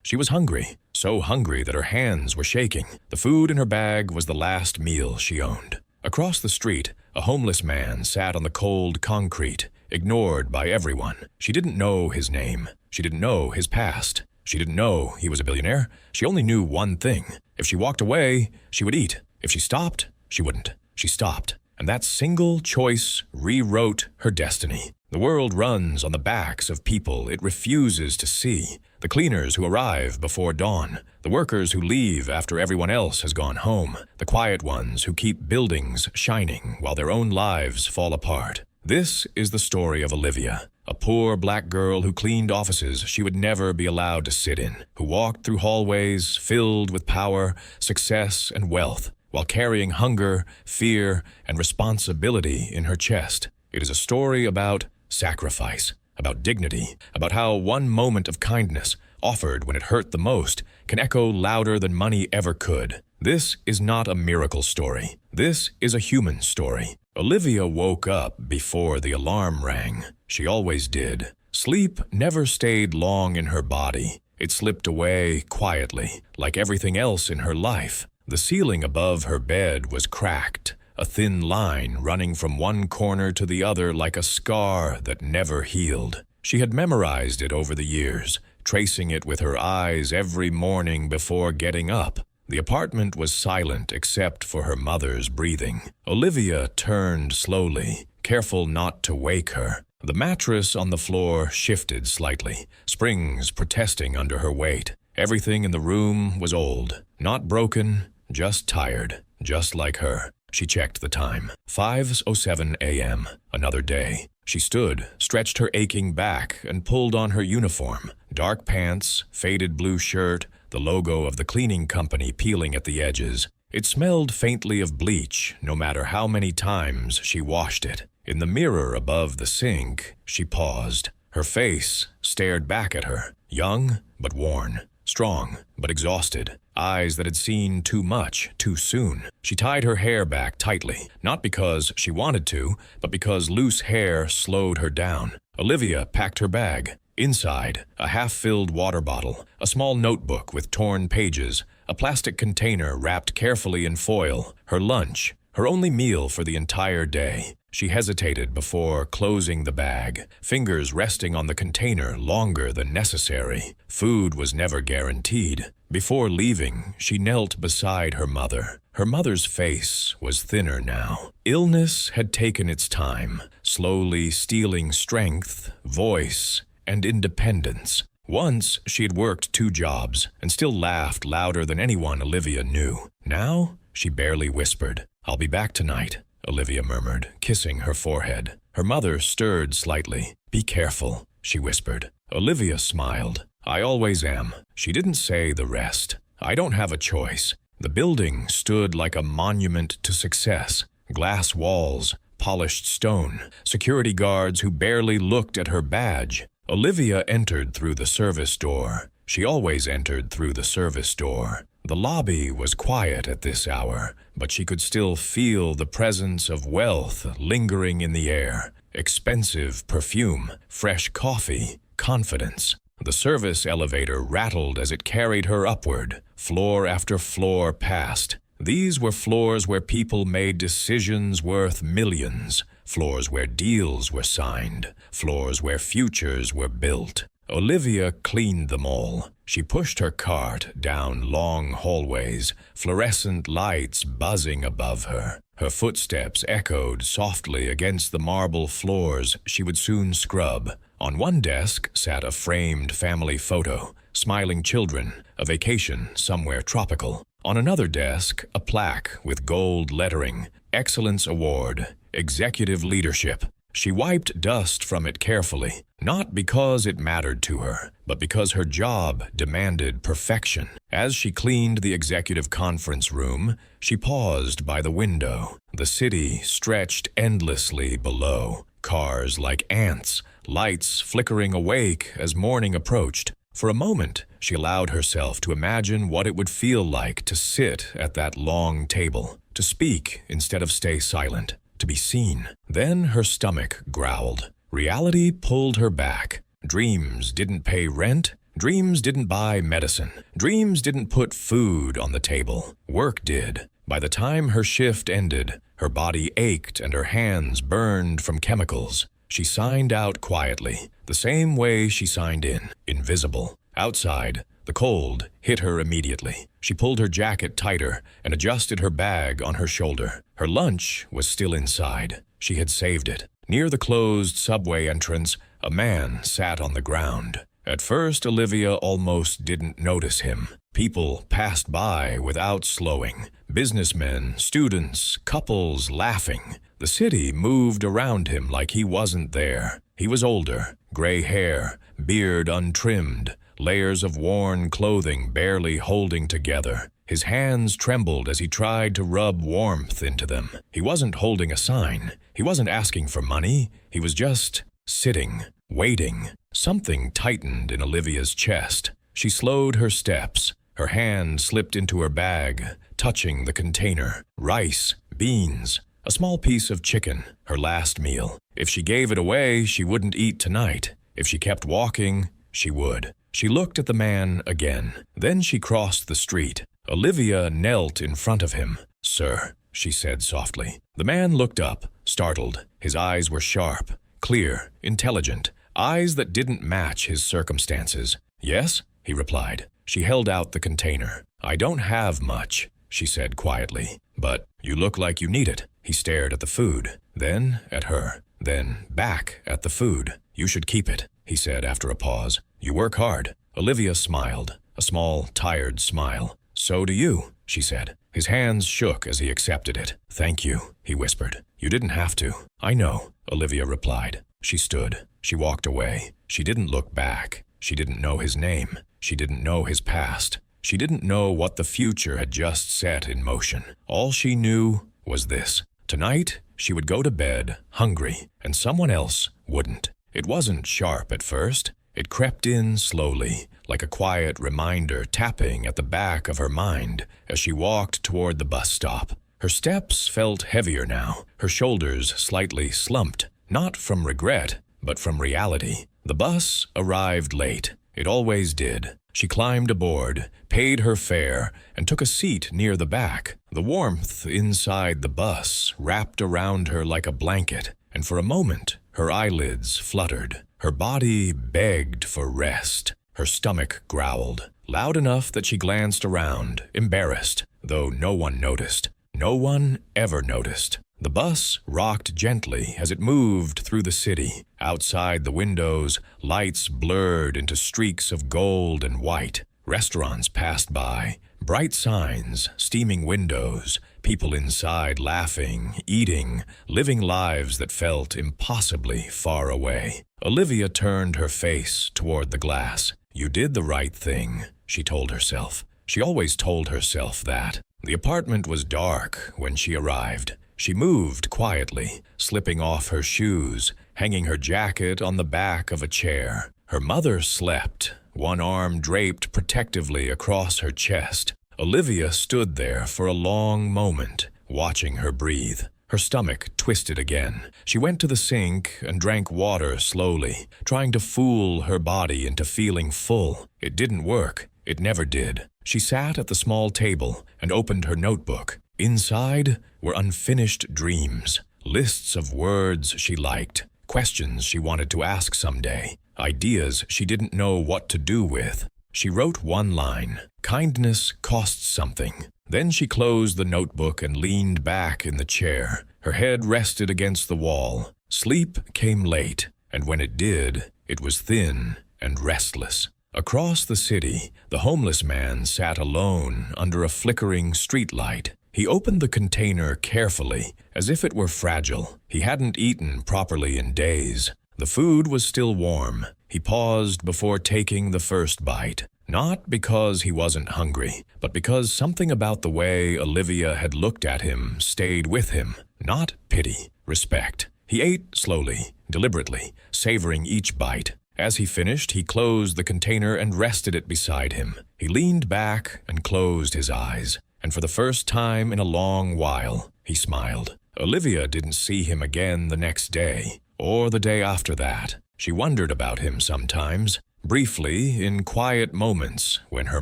She was hungry, so hungry that her hands were shaking. The food in her bag was the last meal she owned. Across the street, a homeless man sat on the cold concrete, ignored by everyone. She didn't know his name. She didn't know his past. She didn't know he was a billionaire. She only knew one thing. If she walked away, she would eat. If she stopped, she wouldn't. She stopped. And that single choice rewrote her destiny. The world runs on the backs of people it refuses to see. The cleaners who arrive before dawn. The workers who leave after everyone else has gone home. The quiet ones who keep buildings shining while their own lives fall apart. This is the story of Olivia, a poor black girl who cleaned offices she would never be allowed to sit in, who walked through hallways filled with power, success, and wealth, while carrying hunger, fear, and responsibility in her chest. It is a story about sacrifice, about dignity, about how one moment of kindness, offered when it hurt the most, can echo louder than money ever could. This is not a miracle story. This is a human story. Olivia woke up before the alarm rang. She always did. Sleep never stayed long in her body. It slipped away quietly, like everything else in her life. The ceiling above her bed was cracked, a thin line running from one corner to the other like a scar that never healed. She had memorized it over the years, tracing it with her eyes every morning before getting up. The apartment was silent except for her mother's breathing. Olivia turned slowly, careful not to wake her. The mattress on the floor shifted slightly, springs protesting under her weight. Everything in the room was old, not broken, just tired, just like her. She checked the time. 5:07 a.m., another day. She stood, stretched her aching back, and pulled on her uniform. Dark pants, faded blue shirt, the logo of the cleaning company peeling at the edges. It smelled faintly of bleach, no matter how many times she washed it. In the mirror above the sink, she paused. Her face stared back at her, young but worn, strong but exhausted, eyes that had seen too much too soon. She tied her hair back tightly, not because she wanted to, but because loose hair slowed her down. Olivia packed her bag. Inside, a half-filled water bottle, a small notebook with torn pages, a plastic container wrapped carefully in foil, her lunch, her only meal for the entire day. She hesitated before closing the bag, fingers resting on the container longer than necessary. Food was never guaranteed. Before leaving, she knelt beside her mother. Her mother's face was thinner now. Illness had taken its time, slowly stealing strength, voice, and independence. Once, she had worked 2 jobs and still laughed louder than anyone Olivia knew. Now, she barely whispered. "I'll be back tonight," Olivia murmured, kissing her forehead. Her mother stirred slightly. "Be careful," she whispered. Olivia smiled. "I always am." She didn't say the rest. "I don't have a choice." The building stood like a monument to success. Glass walls, polished stone, security guards who barely looked at her badge. Olivia entered through the service door. She always entered through the service door. The lobby was quiet at this hour, but she could still feel the presence of wealth lingering in the air. Expensive perfume, fresh coffee, confidence. The service elevator rattled as it carried her upward. Floor after floor passed. These were floors where people made decisions worth millions. Floors where deals were signed. Floors where futures were built. Olivia cleaned them all. She pushed her cart down long hallways, fluorescent lights buzzing above her. Her footsteps echoed softly against the marble floors she would soon scrub. On one desk sat a framed family photo, smiling children, a vacation somewhere tropical. On another desk, a plaque with gold lettering, Excellence Award, Executive Leadership. She wiped dust from it carefully, not because it mattered to her, but because her job demanded perfection. As she cleaned the executive conference room, she paused by the window. The city stretched endlessly below, cars like ants, lights flickering awake as morning approached. For a moment, she allowed herself to imagine what it would feel like to sit at that long table, to speak instead of stay silent, to be seen. Then her stomach growled. Reality pulled her back. Dreams didn't pay rent. Dreams didn't buy medicine. Dreams didn't put food on the table. Work did. By the time her shift ended, her body ached and her hands burned from chemicals. She signed out quietly, the same way she signed in, invisible. Outside, the cold hit her immediately. She pulled her jacket tighter and adjusted her bag on her shoulder. Her lunch was still inside. She had saved it. Near the closed subway entrance, a man sat on the ground. At first, Olivia almost didn't notice him. People passed by without slowing. Businessmen, students, couples laughing. The city moved around him like he wasn't there. He was older, gray hair, beard untrimmed, layers of worn clothing barely holding together. His hands trembled as he tried to rub warmth into them. He wasn't holding a sign. He wasn't asking for money. He was just sitting, waiting. Something tightened in Olivia's chest. She slowed her steps. Her hand slipped into her bag, touching the container. Rice, beans, a small piece of chicken, her last meal. If she gave it away, she wouldn't eat tonight. If she kept walking, she would. She looked at the man again. Then she crossed the street. Olivia knelt in front of him. "Sir," she said softly. The man looked up, startled. His eyes were sharp, clear, intelligent, eyes that didn't match his circumstances. "Yes?" he replied. She held out the container. "I don't have much," she said quietly, "but you look like you need it." He stared at the food, then at her, then back at the food. "You should keep it," he said after a pause. "You work hard." Olivia smiled, a small, tired smile. "So do you," she said. His hands shook as he accepted it. "Thank you," he whispered. "You didn't have to." "I know," Olivia replied. She stood. She walked away. She didn't look back. She didn't know his name. She didn't know his past. She didn't know what the future had just set in motion. All she knew was this. Tonight, she would go to bed hungry, and someone else wouldn't. It wasn't sharp at first. It crept in slowly, like a quiet reminder tapping at the back of her mind as she walked toward the bus stop. Her steps felt heavier now, her shoulders slightly slumped, not from regret, but from reality. The bus arrived late. It always did. She climbed aboard, paid her fare, and took a seat near the back. The warmth inside the bus wrapped around her like a blanket, and for a moment her eyelids fluttered. Her body begged for rest. Her stomach growled, loud enough that she glanced around, embarrassed, though no one noticed. No one ever noticed. The bus rocked gently as it moved through the city. Outside the windows, lights blurred into streaks of gold and white. Restaurants passed by, bright signs, steaming windows, people inside laughing, eating, living lives that felt impossibly far away. Olivia turned her face toward the glass. "You did the right thing," she told herself. She always told herself that. The apartment was dark when she arrived. She moved quietly, slipping off her shoes, hanging her jacket on the back of a chair. Her mother slept, one arm draped protectively across her chest. Olivia stood there for a long moment, watching her breathe. Her stomach twisted again. She went to the sink and drank water slowly, trying to fool her body into feeling full. It didn't work. It never did. She sat at the small table and opened her notebook. Inside were unfinished dreams, lists of words she liked, questions she wanted to ask someday, ideas she didn't know what to do with. She wrote one line, "Kindness costs something." Then she closed the notebook and leaned back in the chair. Her head rested against the wall. Sleep came late, and when it did, it was thin and restless. Across the city, the homeless man sat alone under a flickering streetlight. He opened the container carefully, as if it were fragile. He hadn't eaten properly in days. The food was still warm. He paused before taking the first bite, not because he wasn't hungry, but because something about the way Olivia had looked at him stayed with him. Not pity, respect. He ate slowly, deliberately, savoring each bite. As he finished, he closed the container and rested it beside him. He leaned back and closed his eyes, and for the first time in a long while, he smiled. Olivia didn't see him again the next day, or the day after that. She wondered about him sometimes. Briefly, in quiet moments, when her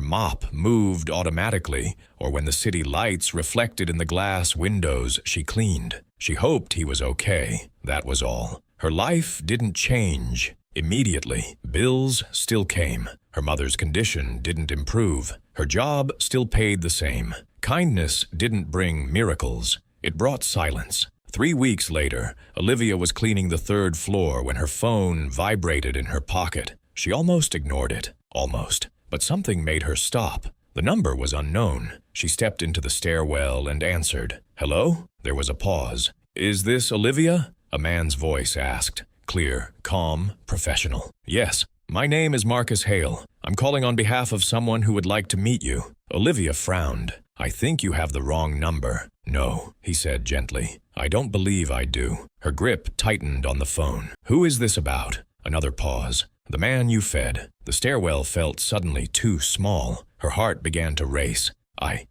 mop moved automatically, or when the city lights reflected in the glass windows she cleaned. She hoped he was okay, that was all. Her life didn't change. Immediately, bills still came. Her mother's condition didn't improve. Her job still paid the same. Kindness didn't bring miracles. It brought silence. 3 weeks later, Olivia was cleaning the 3rd floor when her phone vibrated in her pocket. She almost ignored it. Almost. But something made her stop. The number was unknown. She stepped into the stairwell and answered. "Hello?" There was a pause. "Is this Olivia?" A man's voice asked. Clear, calm, professional. "Yes. My name is Marcus Hale. I'm calling on behalf of someone who would like to meet you." Olivia frowned. "I think you have the wrong number." "No," he said gently. "I don't believe I do." Her grip tightened on the phone. "Who is this about?" Another pause. "The man you fed." The stairwell felt suddenly too small. Her heart began to race.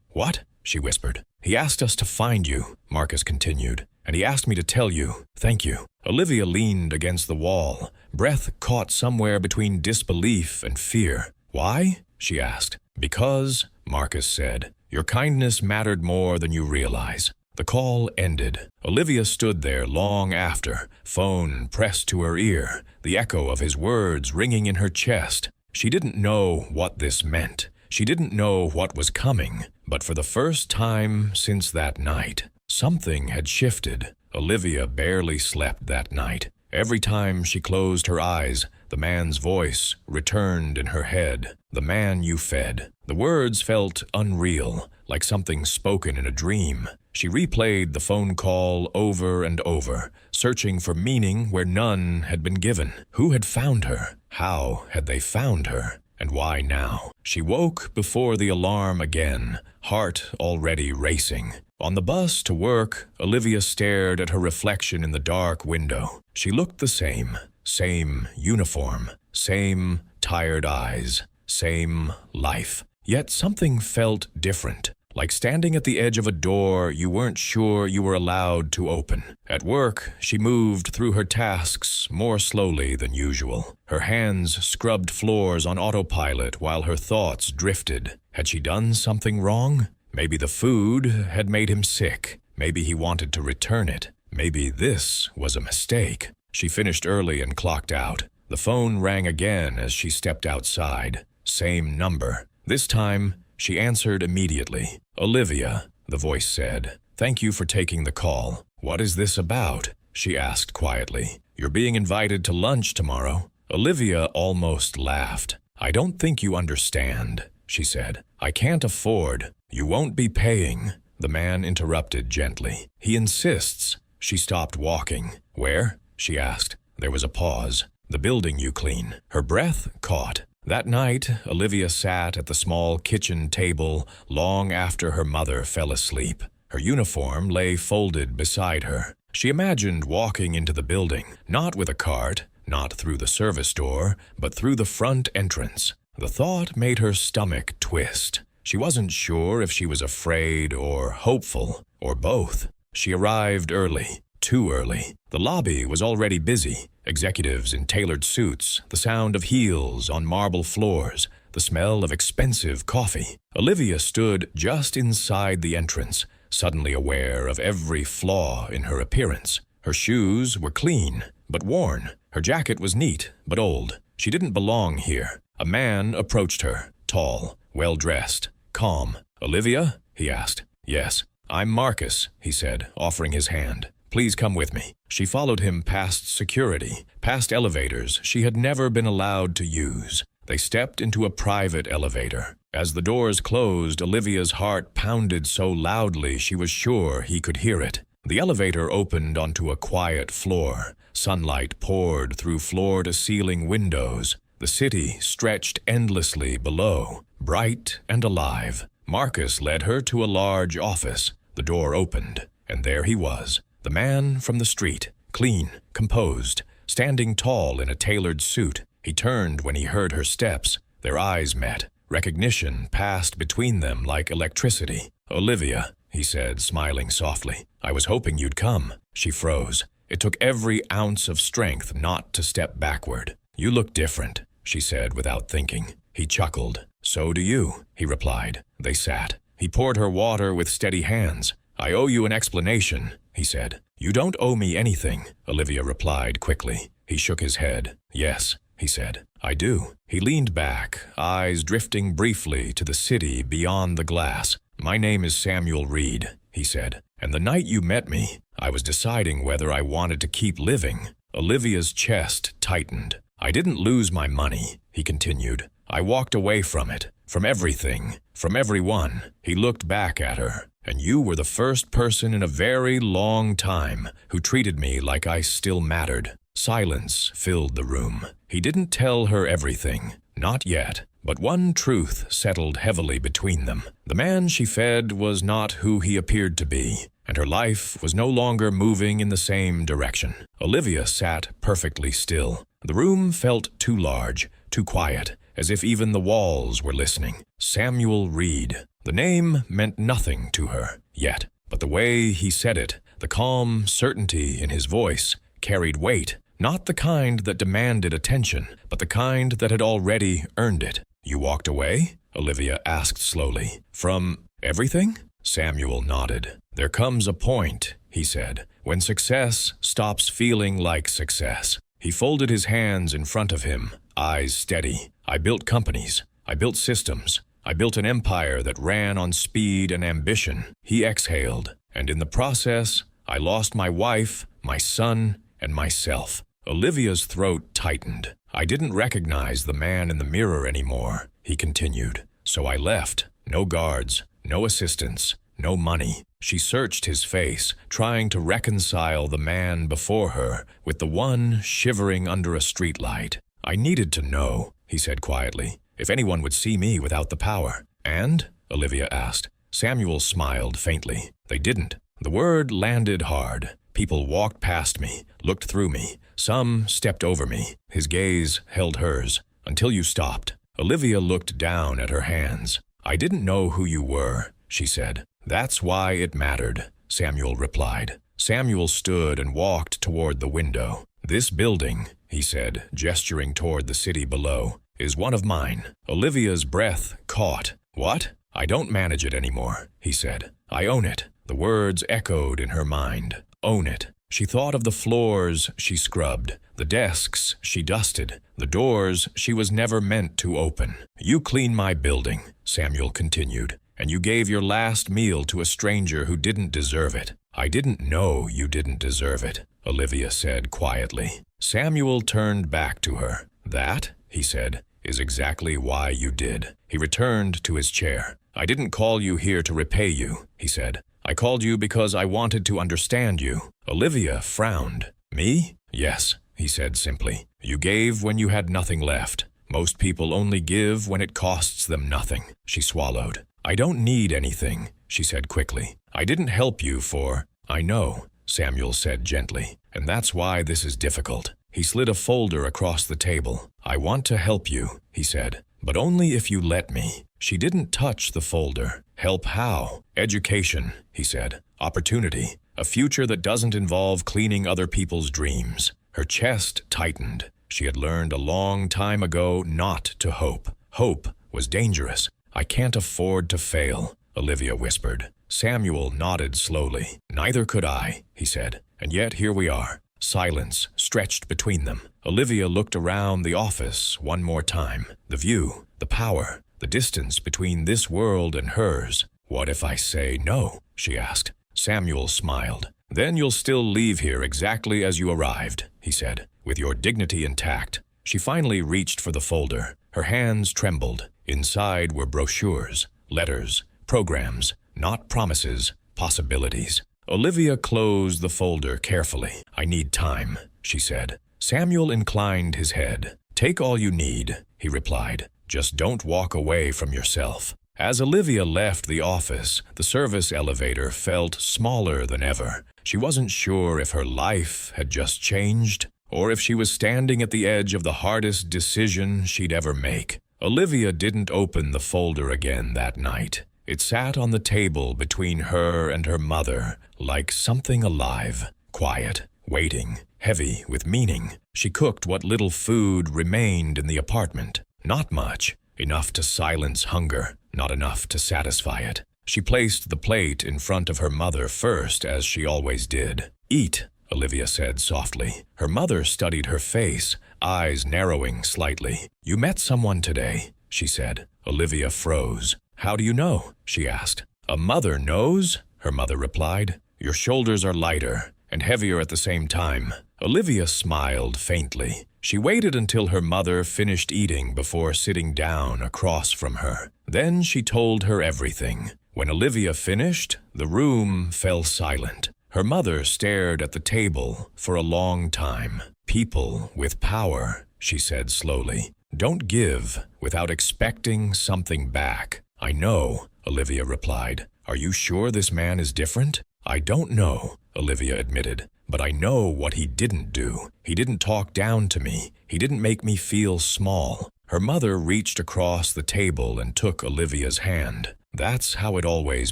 What?" she whispered. "He asked us to find you," Marcus continued, "and he asked me to tell you, thank you." Olivia leaned against the wall, breath caught somewhere between disbelief and fear. "Why?" she asked. "Because," Marcus said, "your kindness mattered more than you realize." The call ended. Olivia stood there long after, phone pressed to her ear, the echo of his words ringing in her chest. She didn't know what this meant. She didn't know what was coming, but for the first time since that night, something had shifted. Olivia barely slept that night. Every time she closed her eyes, the man's voice returned in her head. "The man you fed." The words felt unreal, like something spoken in a dream. She replayed the phone call over and over, searching for meaning where none had been given. Who had found her? How had they found her? And why now? She woke before the alarm again, heart already racing. On the bus to work, Olivia stared at her reflection in the dark window. She looked the same uniform, same tired eyes, same life. Yet something felt different, like standing at the edge of a door you weren't sure you were allowed to open. At work, she moved through her tasks more slowly than usual. Her hands scrubbed floors on autopilot while her thoughts drifted. Had she done something wrong? Maybe the food had made him sick. Maybe he wanted to return it. Maybe this was a mistake. She finished early and clocked out. The phone rang again as she stepped outside. Same number. This time, she answered immediately. "Olivia," the voice said. "Thank you for taking the call." "What is this about?" she asked quietly. "You're being invited to lunch tomorrow." Olivia almost laughed. "I don't think you understand," she said. "I can't afford." "You won't be paying," the man interrupted gently. "He insists." She stopped walking. "Where?" she asked. There was a pause. "The building you clean." Her breath caught. That night, Olivia sat at the small kitchen table long after her mother fell asleep. Her uniform lay folded beside her. She imagined walking into the building, not with a cart, not through the service door, but through the front entrance. The thought made her stomach twist. She wasn't sure if she was afraid or hopeful, or both. She arrived early. Too early. The lobby was already busy. Executives in tailored suits, the sound of heels on marble floors, the smell of expensive coffee. Olivia stood just inside the entrance, suddenly aware of every flaw in her appearance. Her shoes were clean, but worn. Her jacket was neat, but old. She didn't belong here. A man approached her, tall, well-dressed, calm. "Olivia?" he asked. "Yes." "I'm Marcus," he said, offering his hand. "Please come with me." She followed him past security, past elevators she had never been allowed to use. They stepped into a private elevator. As the doors closed, Olivia's heart pounded so loudly she was sure he could hear it. The elevator opened onto a quiet floor. Sunlight poured through floor-to-ceiling windows. The city stretched endlessly below, bright and alive. Marcus led her to a large office. The door opened, and there he was. The man from the street, clean, composed, standing tall in a tailored suit. He turned when he heard her steps. Their eyes met. Recognition passed between them like electricity. "Olivia," he said, smiling softly. "I was hoping you'd come." She froze. It took every ounce of strength not to step backward. "You look different." she said without thinking. He chuckled. So do you, he replied. They sat. He poured her water with steady hands. I owe you an explanation, he said. You don't owe me anything, Olivia replied quickly. He shook his head. Yes, he said. I do. He leaned back, eyes drifting briefly to the city beyond the glass. My name is Samuel Reed, he said. And the night you met me, I was deciding whether I wanted to keep living. Olivia's chest tightened. I didn't lose my money, he continued. I walked away from it, from everything, from everyone. He looked back at her. And you were the first person in a very long time who treated me like I still mattered. Silence filled the room. He didn't tell her everything, not yet, but one truth settled heavily between them. The man she fed was not who he appeared to be, and her life was no longer moving in the same direction. Olivia sat perfectly still. The room felt too large, too quiet, as if even the walls were listening. Samuel Reed. The name meant nothing to her yet, but the way he said it, the calm certainty in his voice, carried weight, not the kind that demanded attention, but the kind that had already earned it. You walked away? Olivia asked slowly. From everything? Samuel nodded. There comes a point, he said, when success stops feeling like success. He folded his hands in front of him, eyes steady. I built companies. I built systems. I built an empire that ran on speed and ambition. He exhaled, and in the process, I lost my wife, my son, and myself. Olivia's throat tightened. I didn't recognize the man in the mirror anymore, he continued. So I left. No guards, no assistants, no money. She searched his face, trying to reconcile the man before her with the one shivering under a streetlight. I needed to know, he said quietly, if anyone would see me without the power. And? Olivia asked. Samuel smiled faintly. They didn't. The word landed hard. People walked past me, looked through me. Some stepped over me. His gaze held hers. Until you stopped. Olivia looked down at her hands. I didn't know who you were, she said. That's why it mattered, Samuel replied. Samuel stood and walked toward the window. This building, he said, gesturing toward the city below, is one of mine. Olivia's breath caught. What? I don't manage it anymore, he said. I own it. The words echoed in her mind. Own it. She thought of the floors she scrubbed, the desks she dusted, the doors she was never meant to open. You clean my building, Samuel continued, and you gave your last meal to a stranger who didn't deserve it. I didn't know you didn't deserve it, Olivia said quietly. Samuel turned back to her. That, he said, is exactly why you did. He returned to his chair. I didn't call you here to repay you, he said. I called you because I wanted to understand you. Olivia frowned. Me? Yes, he said simply. You gave when you had nothing left. Most people only give when it costs them nothing. She swallowed. I don't need anything, she said quickly. I didn't help you for... I know, Samuel said gently, and that's why this is difficult. He slid a folder across the table. I want to help you, he said, but only if you let me. She didn't touch the folder. Help how? Education, he said. Opportunity. A future that doesn't involve cleaning other people's dreams. Her chest tightened. She had learned a long time ago not to hope. Hope was dangerous. I can't afford to fail, Olivia whispered. Samuel nodded slowly. Neither could I, he said. And yet here we are. Silence stretched between them. Olivia looked around the office one more time. The view, the power, the distance between this world and hers. What if I say no? She asked. Samuel smiled. Then you'll still leave here exactly as you arrived, he said, with your dignity intact. She finally reached for the folder. Her hands trembled. Inside were brochures, letters, programs, not promises, possibilities. Olivia closed the folder carefully. I need time, she said. Samuel inclined his head. Take all you need, he replied. Just don't walk away from yourself. As Olivia left the office, the service elevator felt smaller than ever. She wasn't sure if her life had just changed, or if she was standing at the edge of the hardest decision she'd ever make. Olivia didn't open the folder again that night. It sat on the table between her and her mother, like something alive, quiet, waiting, heavy with meaning. She cooked what little food remained in the apartment. Not much, enough to silence hunger, not enough to satisfy it. She placed the plate in front of her mother first, as she always did. "Eat," Olivia said softly. Her mother studied her face, eyes narrowing slightly. "You met someone today," she said. Olivia froze. "How do you know?" she asked. "A mother knows," her mother replied. "Your shoulders are lighter and heavier at the same time." Olivia smiled faintly. She waited until her mother finished eating before sitting down across from her. Then she told her everything. When Olivia finished, the room fell silent. Her mother stared at the table for a long time. "People with power," she said slowly, "don't give without expecting something back." "I know," Olivia replied. "Are you sure this man is different?" "I don't know," Olivia admitted, "but I know what he didn't do. He didn't talk down to me. He didn't make me feel small." Her mother reached across the table and took Olivia's hand. "That's how it always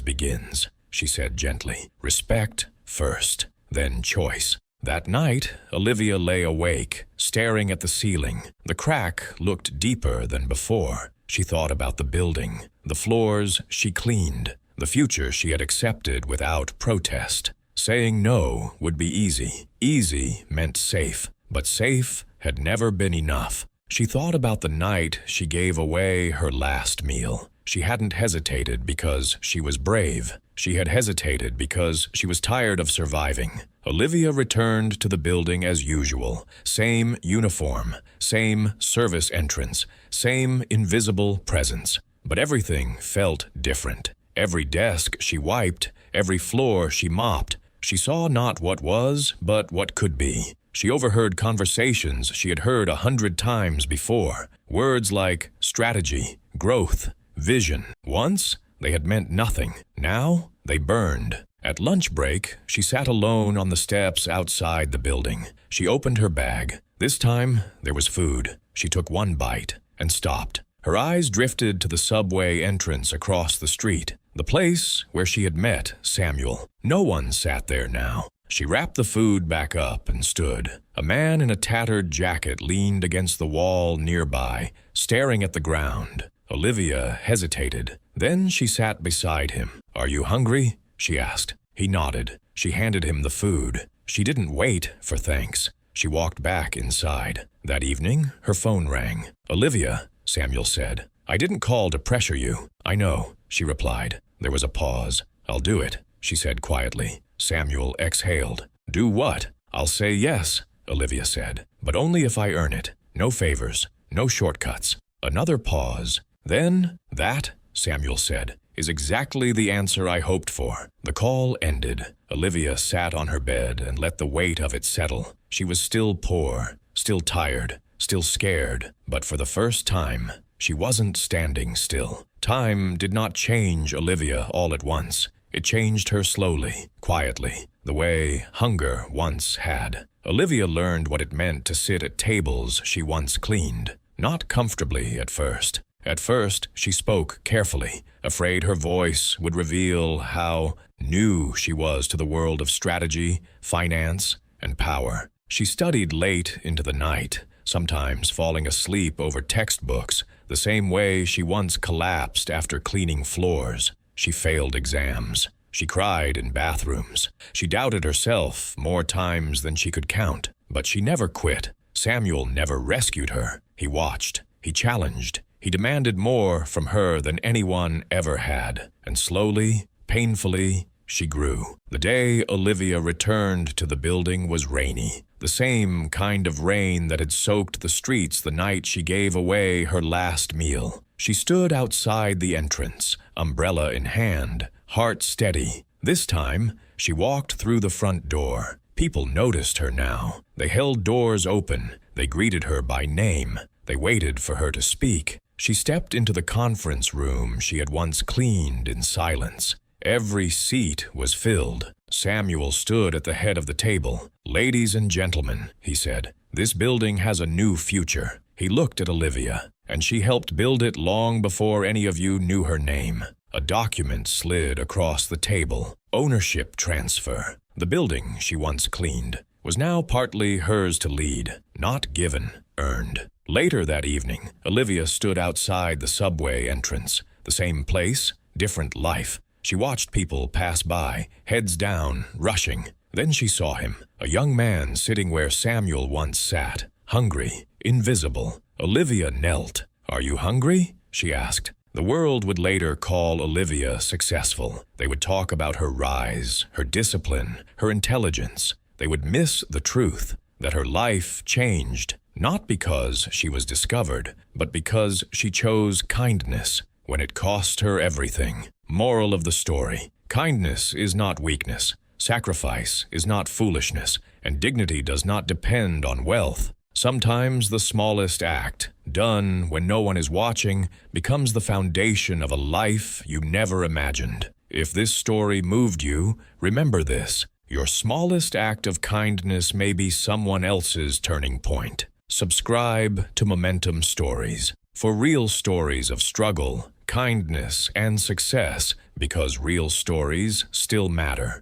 begins," she said gently. "Respect first, then choice." That night, Olivia lay awake, staring at the ceiling. The crack looked deeper than before. She thought about the building, the floors she cleaned, the future she had accepted without protest. Saying no would be easy. Easy meant safe, but safe had never been enough. She thought about the night she gave away her last meal. She hadn't hesitated because she was brave. She had hesitated because she was tired of surviving. Olivia returned to the building as usual. Same uniform, same service entrance, same invisible presence. But everything felt different. Every desk she wiped, every floor she mopped. She saw not what was, but what could be. She overheard conversations she had heard 100 times before. Words like strategy, growth, vision. Once, they had meant nothing. Now, they burned. At lunch break, she sat alone on the steps outside the building. She opened her bag. This time, there was food. She took one bite and stopped. Her eyes drifted to the subway entrance across the street, the place where she had met Samuel. No one sat there now. She wrapped the food back up and stood. A man in a tattered jacket leaned against the wall nearby, staring at the ground. Olivia hesitated. Then she sat beside him. "Are you hungry?" she asked. He nodded. She handed him the food. She didn't wait for thanks. She walked back inside. That evening, her phone rang. "Olivia," Samuel said. "I didn't call to pressure you." "I know," she replied. There was a pause. "I'll do it," she said quietly. Samuel exhaled. "Do what?" "I'll say yes," Olivia said, "but only if I earn it. No favors, no shortcuts." Another pause. Then, "That," Samuel said, "is exactly the answer I hoped for." The call ended. Olivia sat on her bed and let the weight of it settle. She was still poor, still tired, still scared, but for the first time, she wasn't standing still. Time did not change Olivia all at once. It changed her slowly, quietly, the way hunger once had. Olivia learned what it meant to sit at tables she once cleaned. Not comfortably at first. At first, she spoke carefully, afraid her voice would reveal how new she was to the world of strategy, finance, and power. She studied late into the night, sometimes falling asleep over textbooks, the same way she once collapsed after cleaning floors. She failed exams. She cried in bathrooms. She doubted herself more times than she could count. But she never quit. Samuel never rescued her. He watched. He challenged. He demanded more from her than anyone ever had. And slowly, painfully, she grew. The day Olivia returned to the building was rainy. The same kind of rain that had soaked the streets the night she gave away her last meal. She stood outside the entrance, umbrella in hand, heart steady. This time, she walked through the front door. People noticed her now. They held doors open. They greeted her by name. They waited for her to speak. She stepped into the conference room she had once cleaned in silence. Every seat was filled. Samuel stood at the head of the table. "Ladies and gentlemen," he said, "this building has a new future." He looked at Olivia, and she helped build it long before any of you knew her name. A document slid across the table. Ownership transfer. The building she once cleaned was now partly hers to lead, not given, earned. Later that evening, Olivia stood outside the subway entrance. The same place, different life. She watched people pass by, heads down, rushing. Then she saw him, a young man sitting where Samuel once sat, hungry, invisible. Olivia knelt. "Are you hungry?" she asked. The world would later call Olivia successful. They would talk about her rise, her discipline, her intelligence. They would miss the truth, that her life changed, not because she was discovered, but because she chose kindness when it cost her everything. Moral of the story: kindness is not weakness, sacrifice is not foolishness, and dignity does not depend on wealth. Sometimes the smallest act, done when no one is watching, becomes the foundation of a life you never imagined. If this story moved you, remember this: your smallest act of kindness may be someone else's turning point. Subscribe to Momentum Stories for real stories of struggle, kindness, and success, because real stories still matter.